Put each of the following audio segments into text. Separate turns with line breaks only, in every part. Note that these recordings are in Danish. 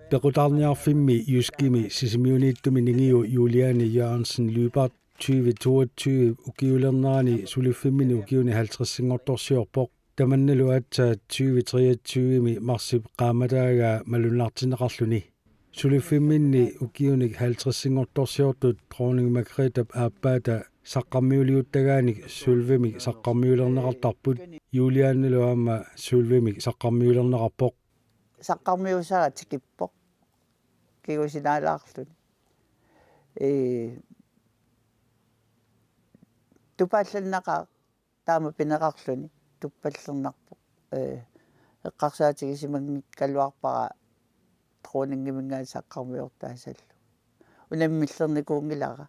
Pequtarniarfimmi Juskimi sisimiuniittumi ningiu Juliane Jørgensen Lybart 2022 ukiulernaani suliffimini ukiuni 50-singortorsiorpoq tamannalu atsa 2023 marsip qaamataaga malunartineqarluni suliffimminni ukiuni 50-singortorsiortut dronning Margrethe aappaata saqqarmiuliuttagaani sulvimi saqqarmiulerneqartarput Julianelu aama sulvimi saqqarmiulerneqarpoq
saqqarmiusaga tikippoq kigusinaalаарluni tupaallannaqa taama pineqarluni tuppallernerpoq eqqarsaatigisimangit kaluarpara troningimingaa saqqarmiortaasallu unammillernikуунgilara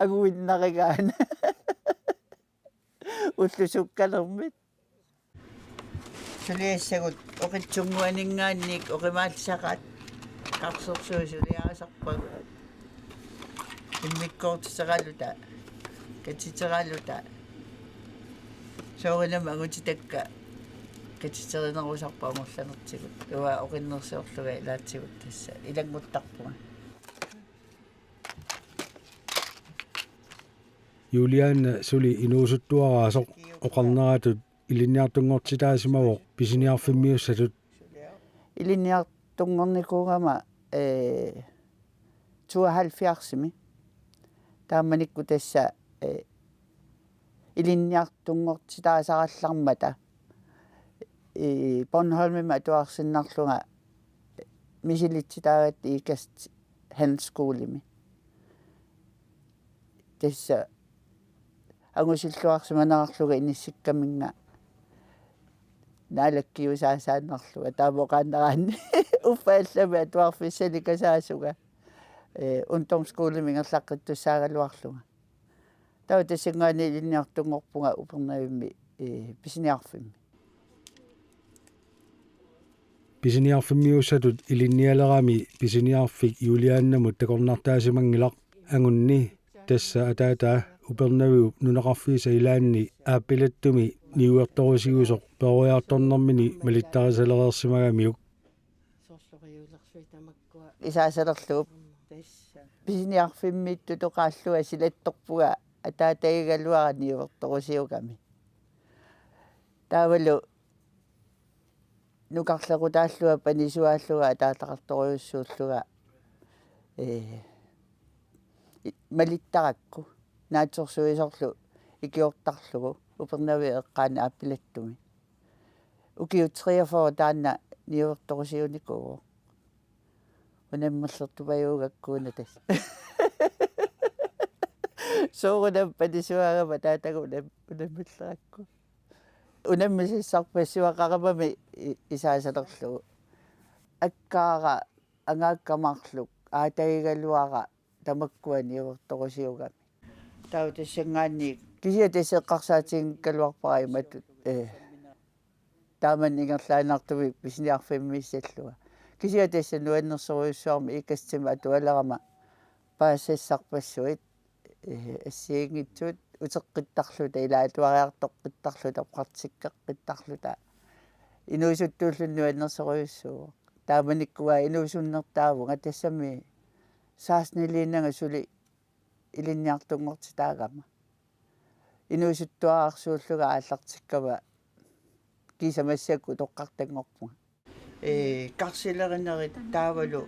aguinnarigaana ullusukkalermit suliassagut oqitsunguaningaannik oqimaatsaqaat qarsorsuusuliaasarpagu immikkoortiseraluta katiteraluta soorinama agutitakka katiterinерусарпаамерланертигут уа оқиннерсиорлуга илаатсигут тасса илангуттарпуга
Julian suli inuusuttuaraasoq oqarneratut ilinniartunngortitaasimawoq pisiniarfimmiussatut
ilinniartunngornikuugama 72 taammanikku tassa ilinniartunngortitaasarallarmata Bornholmima tuarsinnarlunga misilitsitaagat ikast handelsskoolimi tassa angusilluarsimanararluga inissikkaminga naalakkiusaasaannarluga taamoqaannaraanni uffaallami atuarfissalikasaasuga untormskooliminger-laqqittussaagaluarluga tau tassingaani ilinniartungorpunga upernavimmi pisiniarfimmi
pisiniarfimmiussatut ilinnialerami pisiniarfik Juliannamut takornartaasimangilaq angunni tassa ataata upernaviu nunaqarfiisa ilaanni aappilattumi niuertorusigusoq peruiartornermini malittarisaleriarsimagamiuk
isaasalerluup pisiniarfimmiittu toqaallua silattorpuga ataataigaluara niuertorusiugami taavalu nukarlequtaallua panisuaalluga ataataqartoriussuulluga malittarakku naatsorsuisorlu ikiortarlugu upernavi eqqaana aappilattumi ukiu 43 taanna niuertorusiunikugu unammerlertupayuugakkuuna tas soorunam panisuagama taatagu unammellerakku unammisissarpassiuaqaramami isaasalerlugu akkaara angaakkamarluk aataigaluara tamakkuani niuertorusiugami tau tassangaanni kisia tasseqqarsaatiginkkaluarpara imatut taaman ingerlaanartumi pisiniarfimmiissalluga kisia tassa nuannersoruissuarmi ikassima atualerama paasassarpassuit ассиингитсуут утеққиттарлута илаатуариартоққиттарлута партиккеққиттарлута инуисуттууллунну аннерсоруйуссуу тааманиккуа инуисуннертаавунга тассами сааснилииннага сули илинниартунгортитаагама инуисуттуаарсууллуга ааллартиккава кисамассакку тоққартангорпунга карсилеринерит таавалу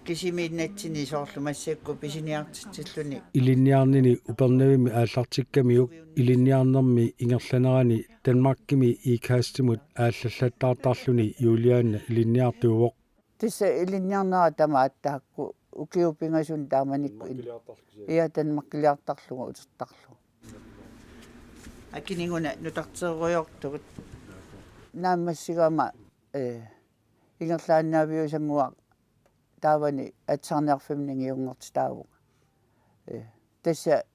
кисимииннатсини соорлу массакку писиниартитсиллуни
ilinniarnini upernavimi aallartikkamiuk ilinniarnermi ingerlanerani Danmarkimi iikaastimut aallallattartarluni Julianna ilinniartuuvoq
тисса илинниарнера тама аттаакку укиупингасун тааманикку иа танмаккилиартарлугу утертарлугу акинингуна нутартеруйортугут нааммассигама ингерлааннаавиусангуа таавани атсарниарфимнигиунгортитаавуга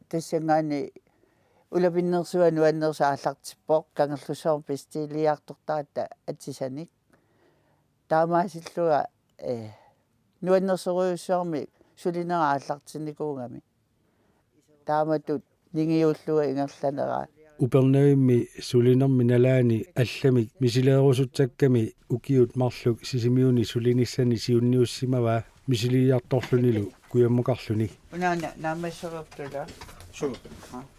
тассангаани улапиннерсуану аннерса ааллартиппоқ кангерлусоор пистилиартортаата атсисаник таамаасиллуга нуаннерсоруйуссуарми сулинера ааллартинникуугами тааматут нингиуллуга ингерланера
upernerimi sulinermi nalaani allamik misileerusutsakkami ukiut marluk sisimiuni sulinissani siunniussimava misiliartorlunilu kuyammukarluni
unaana naammasserertula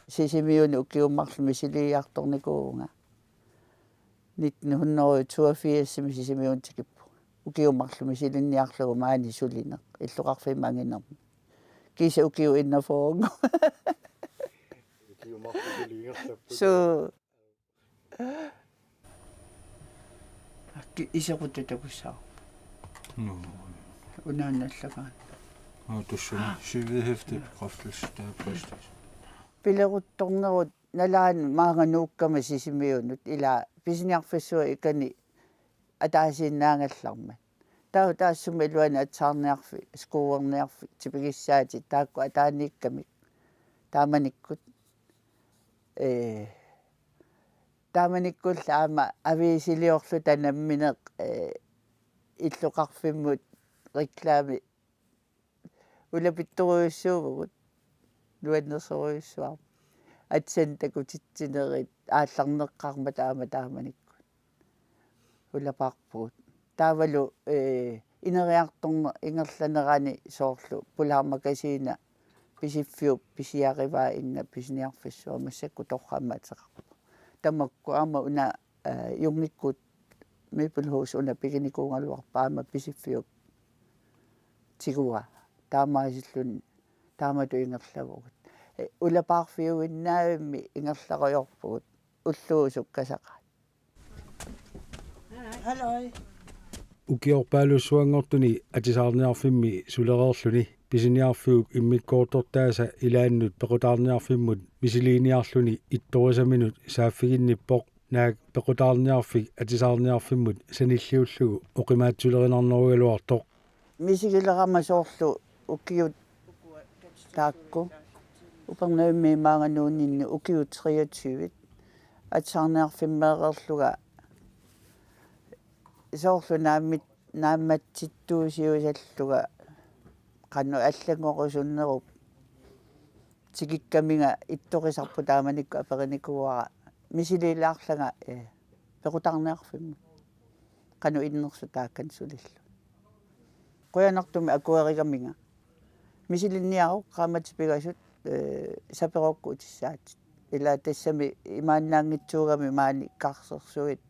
sisimiuni ukiummarlu misiliartornikuunga 1982 sisimiuntikippu ukiummarlu misilinniarlugu maani suliner illuqarfimmanginermi kiisa ukiu innafoongu so isaqutatakussаа unaannallagaan
tussuni syvihefti qaflustaappastas
pileruttornerut nalaan maanganuukkama sisimiunut ila pisiniarfissua ikani ataasiinnaangallarmat taassuma iluani atsaarniarfi skuuerniarfi tipigissaati taakku ataaniikkamik taamanikkut taamanikkulla aama aviisiliorlu tanammineq illuqarfimmut reklaami ulapitturuissuuvugut nuannersoruissuar atsan takutitsinerit aallarneqqarma taama taamanikku ulapaarpugut taavalu ineriartorna ingerlanerani soorlu pulaarmakasiina pisiffiup pisiarivaa inna pisiniarfissua massakku torrammateqarpu tamakku aama una jungikkut Maplehouse una pikinikuungaluarpaama pisiffiup tigua taamaasillun taamatu ingerlavugut ulapaarfiuinnaavimmi ingerlaqajorpugut ulluusukkasaqa
Hello.
ukiorpaalussuangortuni atisaarniarfimmi sulereerluni pisiniarfiuk immikkoortortaasa ilaannut pequtaarniarfimmut misiliiniarluni ittorisaminut saaffiginnippoq naak pequtaarniarfik atisaarniarfimmut sanilliullugu oqimaatsulerinaarnorugaluartoq
misigilerama soorlu ukiut taakku upernaimmi maanganuunninni ukiut 23 atsaarniarfimmeererluga soorlu naammatsittuusiusalluga qannu аллагоqusуннеруп тикиккамига иттоқисарпу тааманикку апериникуара мисилилаарлага пеқутарниарфимму qannu иннерсу тааккан сулиллу qoyanartumi akuerigamiga misilinniaru qaamatipigасут саперокку утиссаат ила тассами имааннаангитсуугами маани карсерсуит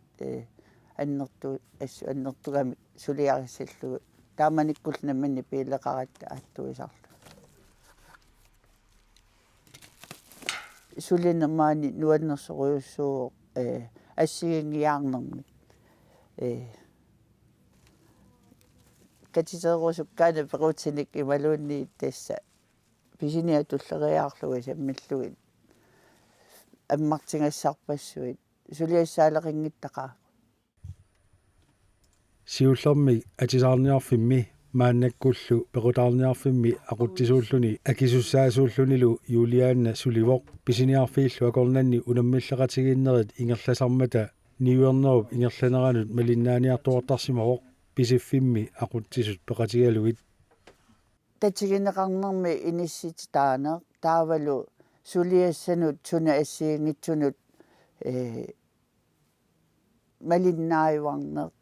аннертугами сулиариссаллугу тааманиккулнаммани пиилеқаратта ааттуисарлу сулинермаани нуаннерсоруйуссуу ассигингиаарнерми катисерусуккаана перутсиник ималуунни тасса писиниа туллериаарлуга саммиллугит аммартингассаарпассуит сулиассаалеқингиттақаа
siullermi atisaarniarfimmi maannakkullu pequtaarniarfimmi aquttisuulluni akisussaasuullunilu juliaanna sulivoq pisiniarfiillu akornanni unammilleqatiginnerit ingerlasarmata niuernerup ingerlaneranut malinnaaniartuartarsimaroq pisiffimmi aquttisut peqatigalugit
татигинеқарнерми иниссити таанеқ таавалу сулиассанут суна ассиингитсунут малиннааюарнеқ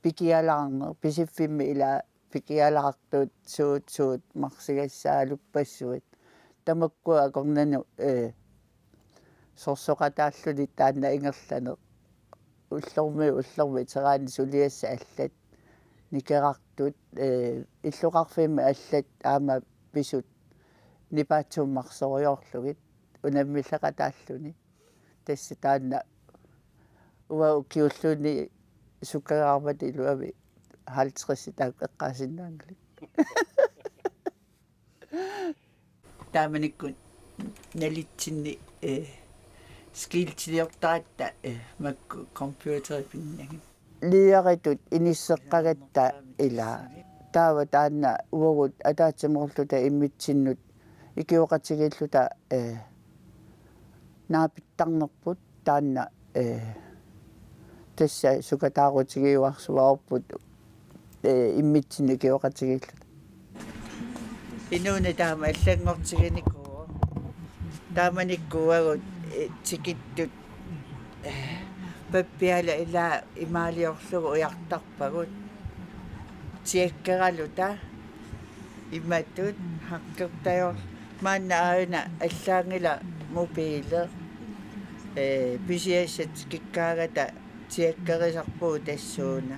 пикиалаарнер писиффимми ила пикиалаартуут суут марсигассаалуппассуит тамаккуа акорнану сорсоқатааллуни таанна ингерланеқ уллорми тераани сулиасса аллат никерартут иллуқарфимми аллат аама писут нипаатсуммарсориорлугит унаммиллақатааллуни тасса таанна уа укиуллуни суккагаармат илуами 50 таак эққаасиннаангалик тааманиккун налитсинни скилтилиортаатта макку компьютери пиннаги лиаритут иниссеққагатта ила таава таанна уорут атаатсиморлута иммитсиннут икиоқатигиллута наапиттарнерпут таанна тасса сукатаарутигиуарсуарпут иммитсини киоқатигиллут инууна таама аллангортигиникуу тааманиккуагут tikittut pappiala ila imaaliorlugu ujartarpagut tiakkeraluta immatut hakkirtajor maanna aina allaangila mobiile pisiassat kikkaagata tiakkerisarpuu tassuuna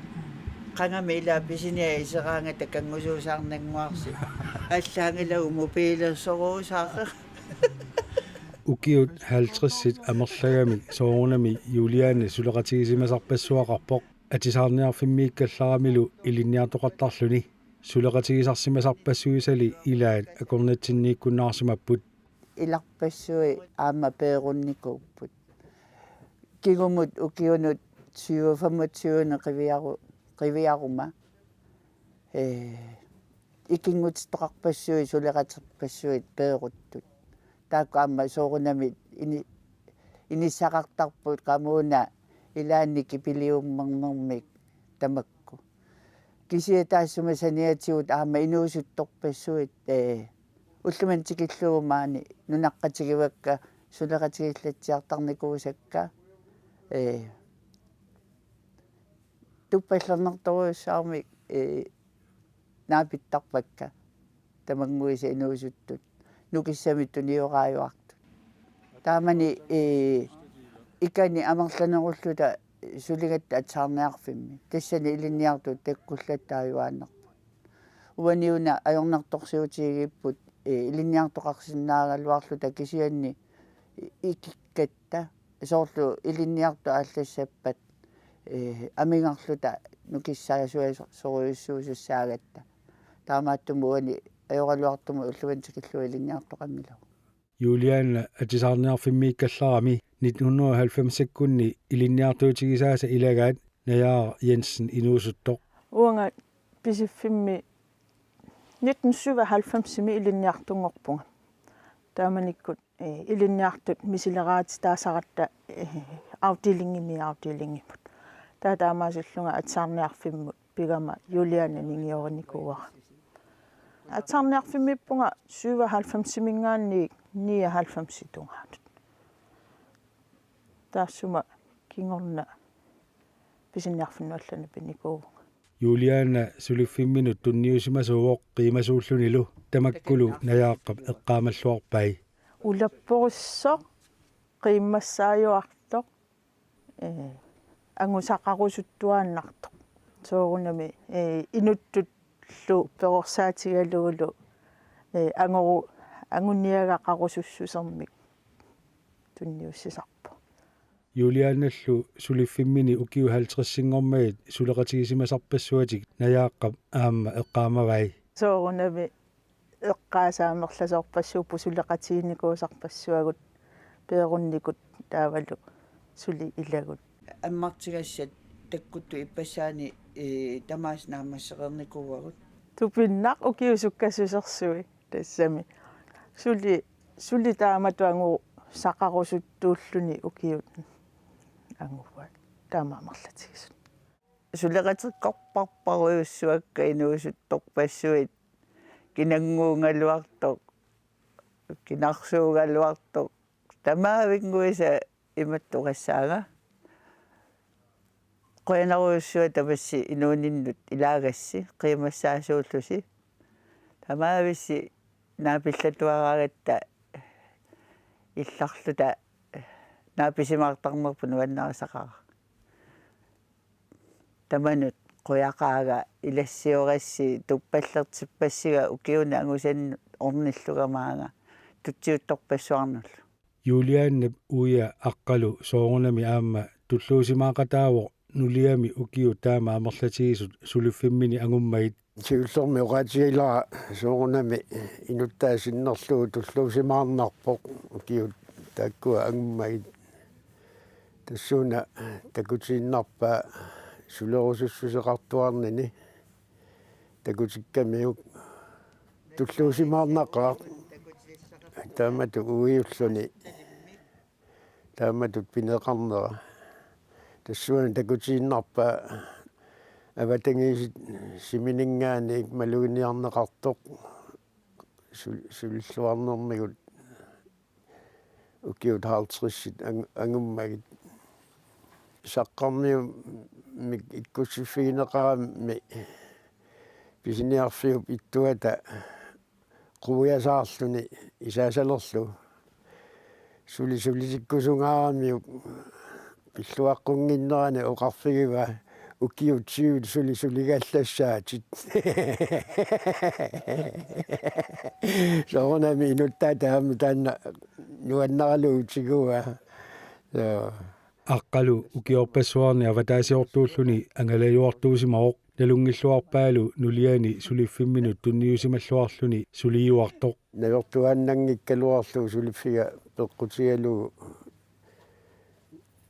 qangami ila pisinia iseraangata kangusuusaarnanguarsi allaangilagu mobiilersoruusaaqer
ukiut 50-sit amerlagami soorunami Julianne suleqatigisimасарпассуақарпоq атисаарниарфиммииккалларамилу илинниартоқартарлүни сулеқатигисарсимасарпассуисали илаат акорнатсиннииккуннаарсимаппут
ilarpassui aama peerunnikupпут kigumut ukiunut 25 qiviaruma ikingут toqarpassui suleqaterpassuit peeruttut taakku aama soorunami inissaqartarput qamuuna ilaannik ipiliummarnermik tamakku kisiataassuma saniatigut aama inuusuttorpassuit уллуман тикиллуумаани нунаққатигивакка сулеқатигиллатсиартарникуусакка туппаллернэрторуйуссаарми наапиттарпакка тамангуиса инуусуттут нукиссами туниорааюартут таамани икани амерланеруллута сулигатта атсаарниарфимми тассани илинниартут таккуллаттааюааннерпут уаниуна ajornartorsiutiigipпут илинниартоқарсиннаагалуарлута кисианни икиккатта соорлу илинниарту ааллассаппат амингарлута нукиссаасуа соруйуссуусуссаагатта таамааттуму уани ajorалуартуму уллуантикиллу илинниартоқаммилагу
Julianne атисаарниарфиммииккалларами 1990-саккунни илинниартуутигисааса илагаат наяа Jensen инуусуттоқ
уанга писиффимми 1997-ми илинниартунгорпунга тааманиккут илинниартут мисилераати таасаратта авдилингимут таамаасуллунга атсаарниарфиммут пигама Julianne нингиорникууара атсаарниарфиммиппунга 97-мингаанни 99-ситунгаатут таассума кингорна писинниарфиннуаллана пиникуу
Julianne suliffiminut tunniusimasuuq qiimasuullunilu tamakkulu nayaaqqa eqqaamalluarpai
улаппоруссо qimmassaayuartoq angusaqarusuttuaannartoq soorunami inuttullu peqorsaatigaluulu anguniagaqarusussusermik tunniussisarpo
Juliannallu suliffimini ukiu 50-singormagit suleqatigisimасарпассуатик наяаққап аама эққаамавай
soorunami eqqaasaamerlasorpassuuppu suleqatiinikuusarpassuagut peerunnikut taavalu suli ilagut
аммартигассат таккутту иппассаани тамаас наамассеқерникууагут
tupinnaq ukiusukkasusерсуи тассами сули тааматуангу сақарусуттууллуни укиут ангуа таамаамерлатигисут
сулеқатеққарпарпаруйуссуакка инуусутторпассуит кинангуунгалуартоқ кинарсуугалуартоқ тамаавингуиса иматтуқассаага qoyanaruussua tapassi inuuninnut ilaagassi qiimassaaasuullusi tamaavissi naapillatuaraagatta illarluta naapisimaartarnerpu nuannarasaqara tamanut qoyaqaaga ilassiorassi tuppallertippassiga ukiuna angusannu ornillugamaanga tutsiuttorpassuarnullu
Julianne uya aqqalu soorunami aama tulluusimaaqataawo nuliami ukiu taama amerlatigisut suliffimmini angummait
siullermi oqaatigilara soorunami inuttaasinnerluu tulluusimaarnarpoq ukiu taakkua angummait tassuuna takutiinnarpa sulerusussuseqartuarnini takutikkamiuk tulluusimaarnaqaa taamatu uiulluni taamatut pineqarnera tassuuna takutiinnarpa avatangiisit siminingaaniik maluginiarneqartoq sulilluarnermigut ukiut 50 angummagit saqqarniu mik ikkussifiineqarami pisiniarfiup ittuata quyasaarluni isaasalerlu sulisikkusungaaramiu pilluaqqunginnerani oqarfigiva ukiutsiut suligallassaati soornami inuttaataami taanna nuannaraluutigua
Aqqalu ukiorpassuarni avataasiortuulluni angalajuartuusimaroq nalungilluarpaalu nuliani suliffiminut tunniusimalluarluni suliuartoq
navertuaannangikkaluarlu suliffiga peqqutigalu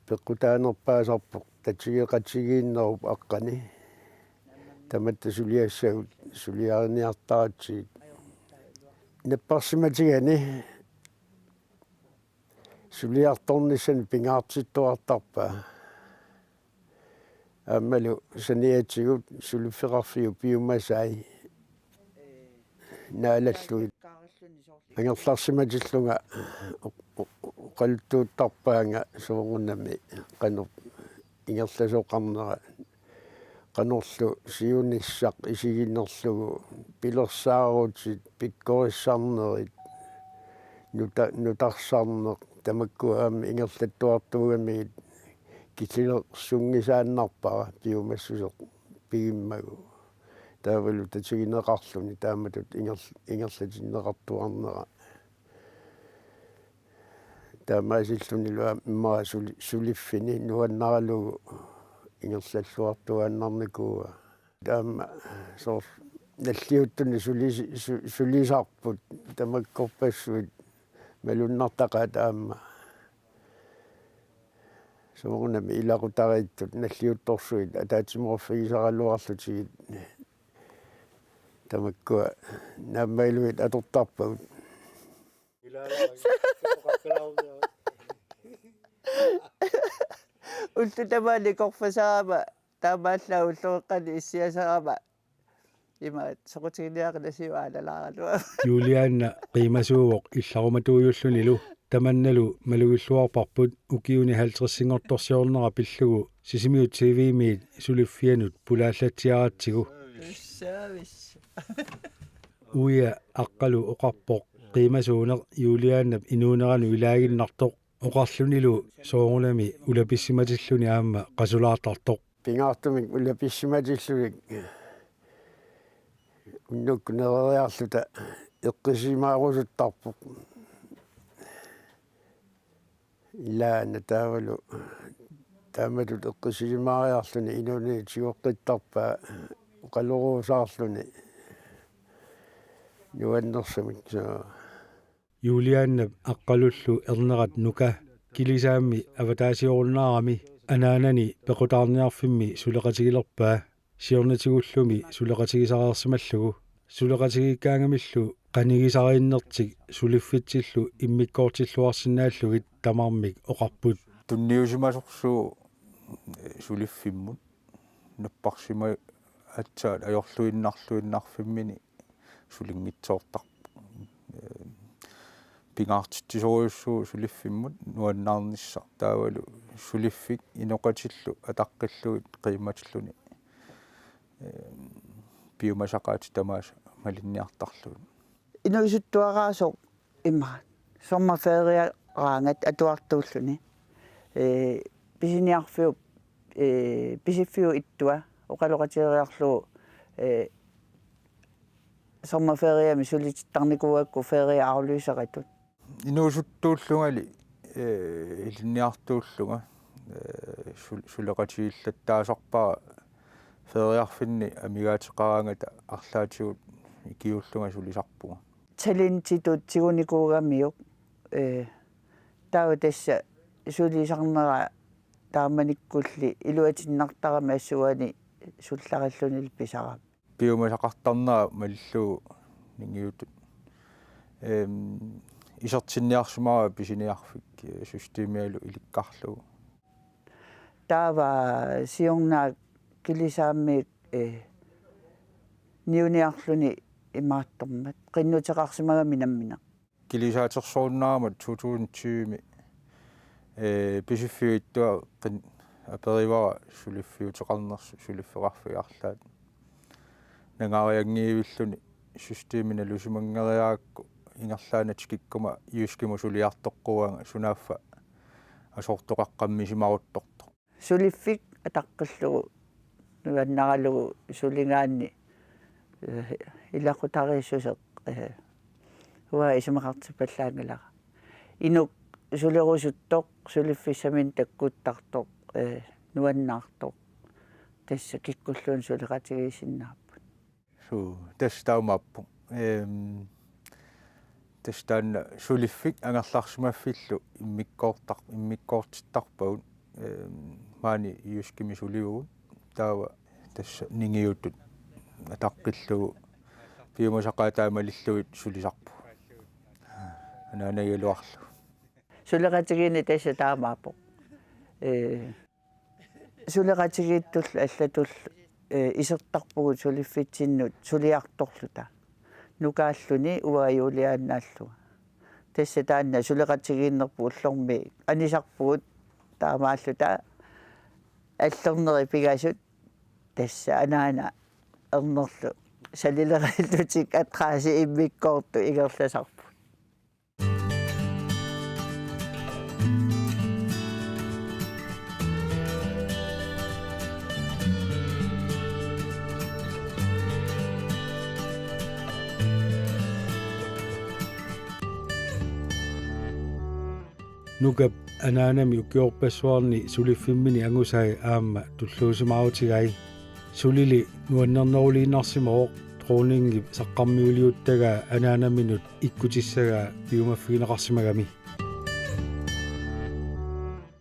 peqqutaanerpaasarpoq tatsigeqatigiinnerup aqqani tamatta suliassagut suliariniartaratsiit napparsimatigani suliartornissani pingaartittuartarpaa аммалу саниатсигут сулиффеқарфиу пиумасай наалаллуит ангерларсиматиллунга qaltuuttarpaanga suugunnami qanu ingerlasooqarnera qanorlu siunissaq isiginnerlugu pilersaaruutit pikkorissarnerit nutarsarneq tamakkuaami ingerlattuartuugamigit kisilersungisaannarpara piumassuseq pigimmagu taavalu tatsigineqarluni taamatut ingerlatinneqartuarnera таамаасиллуни луа иммаа сулиффини нуаннаралугу ингерсаллуартуааннарникууа таама соор наллиуттуни сулисарпут тамаккорпассуит малуннартаqa таама соорнами илакутарииттут наллиутторсуит атаатиморфигисаралуарлутигит тамаккуа нааммаилуит атортарпагут
ултутамаали корфасарама таамааллаа уллуэккани иссиасарама имаат соқутигниақнасиваалалааралуа
Julianna qiimasuuvoq illarumatuujullunilу таманналу малугиллуарпарпут укиуни 50-сингорторсиорнера пиллугу сисимиут CV-миит сулиффианут пулааллатсиаратсигу
service
уя аққалу оқарпоқ qiimasuuneq Juliannap inuuneranu ilaaginnartoq oqarlunilу soorunami ulapissиматиллуни аама qasulaartartoq
пингаартумик улаписсиматиллугик уннуккунериарлута эққисимаарусуттарпоқ илаана таавалу тааматут эққисимаариарлуни инуни тигоққиттарпаа оқалоруусаарлуни нуаннерсамик саа
Juliannap aqqalullu ernerat nuka kilisaammi avataasiorunnaarami anaanani pequtaarniarfimmi suleqatigilerpaa siornatigullumi suleqatigisaraersimallugu suleqatigikkaangamillu qanigisariinnertik suliffitsillu immikkoortilluarsinnaallugit tamarmik oqarput
tunniusimasorsuu suliffimmut napparsima atsaat ajorluinnarluinnarfimmini sulingitsoortarpu pingaartittisoriussuu suliffimmut nuannaarnissa taavalu suliffik inoqatillu ataqqilluit qiimatilluni piumasaqaati tamaasa malinniartarluun
inusuttuaraasoq imma sommerferiaraangat atuartuulluni pisiniarfiup pisiffiu ittua oqaloqatigeriarlugu sommerferiami sulitittarnikuakku feria arluisaqatut
inuusuttuullugali ilinniartuulluga suleqatigillattaasarpaa feriarfinni amigaatiqaraangata арлаатигут икиуллунга сулисарпуга
talentitut tigunikuugamiuk таа тасса сулисарнера тааманиккулли илуатиннартарами ассуани суллариллунил писарам
piumasaqartarnera малиллуу нингиутут исертинниарсимара писиниарфик системиалу иликкарлугу
таава сиорнаа килисааммиик ниуниарлуни имааттормат qinnuteqarsimagami nammina
килисаатерсууннаарамат 2020 писиффиуиттуа qin аперивара сулиффиутеқарнерсу сулиффеқарфиарлаат нагаариангиивиллуни системина лусимангериаакку ингерлаанат киккума юскиму сулиартоққуага сунааффа асортоқаққамми симарутторто
сулиффик атаққиллугу нуаннаралугу сулингаанни илақутарииссусеқ уа исмақартиппаллаангилара инук сулерусуттоқ сулиффиссамин таккуттартоқ нуаннаартоқ тасса киккуллуун сулеқатигисиннаарпут
су тастаумаппу тастаанна сулиффик ангерларсимаффиллу иммиккоортиттарпагут маани юскими сулиугут таава тасса нингиуттут атаққиллугу пиумасақаатаамалиллуит сулисарпу ананаялуарлу
сулеқатигини тасса таамаапоқ сулеқатигииттул аллатул исертарпугут сулиффитсиннут сулиарторлута нукааллуни уаюлиааннааллуга тасса таанна сулеқатигииннерпу уллорми анисарпугут таамааллута аллернери пигасут тасса анаана ернерлу салилериллутик атқааси иммиккоорту игерласарпу
нукап анаанами укиорпассуарни сулиффиммини ангусаи аама туллуусимаутиgai сулили нуаннернерулииннарсимаоқ тронингип саққармиулиуттага анаанаминут иккутиссага пиумаффигинеқарсимагами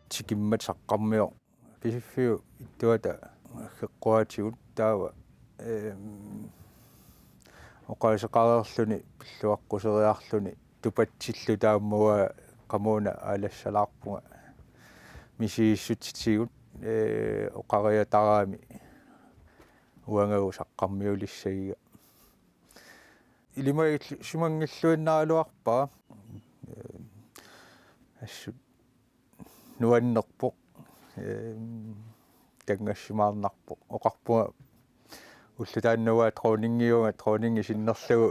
тикиммат саққармио писиффиу иттуата хеққуатигут таава оқалисеқарерлүни пиллуаққусериарлүни тупатсиллу тааммуа qamuna alassalaarpunga misiissutitigut oqariataraami uangagu saqqarmiulissagiga ilimai sumangilluinnaruarpa assut nuannerpoq tangassimaarnarpoq oqarpunga уллутааннуа тронингиуга тронинги синнерлугу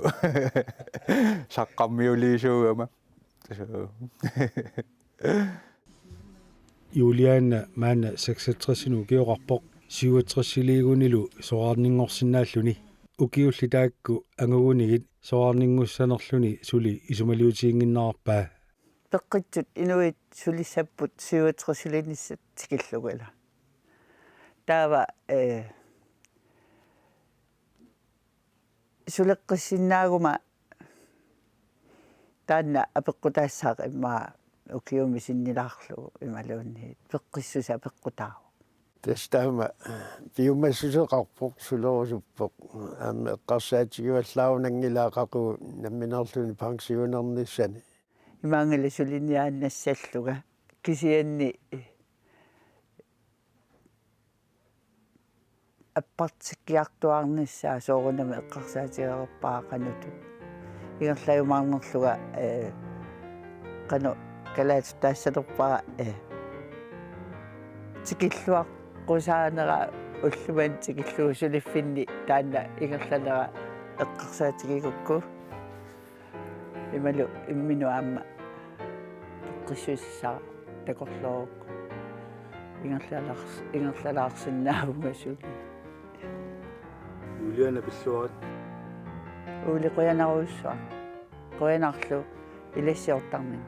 саққармиулиисуугама
Juliana maana 66 ukiorarpoq 67-siliigunnilu soarninngorsinnaalluni ukiullitaakku angugunigit soarninngussanerluni suli isumaliutiinginnaarpaa
peqqitsut inuit sulissapput 67-silinissat tikillugala taava suleqqissinnaaguma таанна апеққутаассаақ иммаа укиуми синнилаарлугу ималуунни пеққиссуса пеққутаа
тастаама пиумассусеқарпоқ сулерусуппоқ аама эққарсаатигуаллаунангилаақақу намминерлуни пансионерниссани
имаангали сулиниааннассаллуга кисианни аппартиккиартуарниссаа соорунами эққарсаатиgererпаа кануту ингерлаюмаарнерлуга qanu kalaat taassалерпаа тикиллуақ qusaaneqa уллуман тикиллуусулиффинни таанна ингерланера эққарсаатигигукку ималу иммину аама qissuissаа такорлоорукку ингерлалаарсиннаавгасули
Juliana пиллуарат
улиқуянаруссуа қуянарлу илассиортармина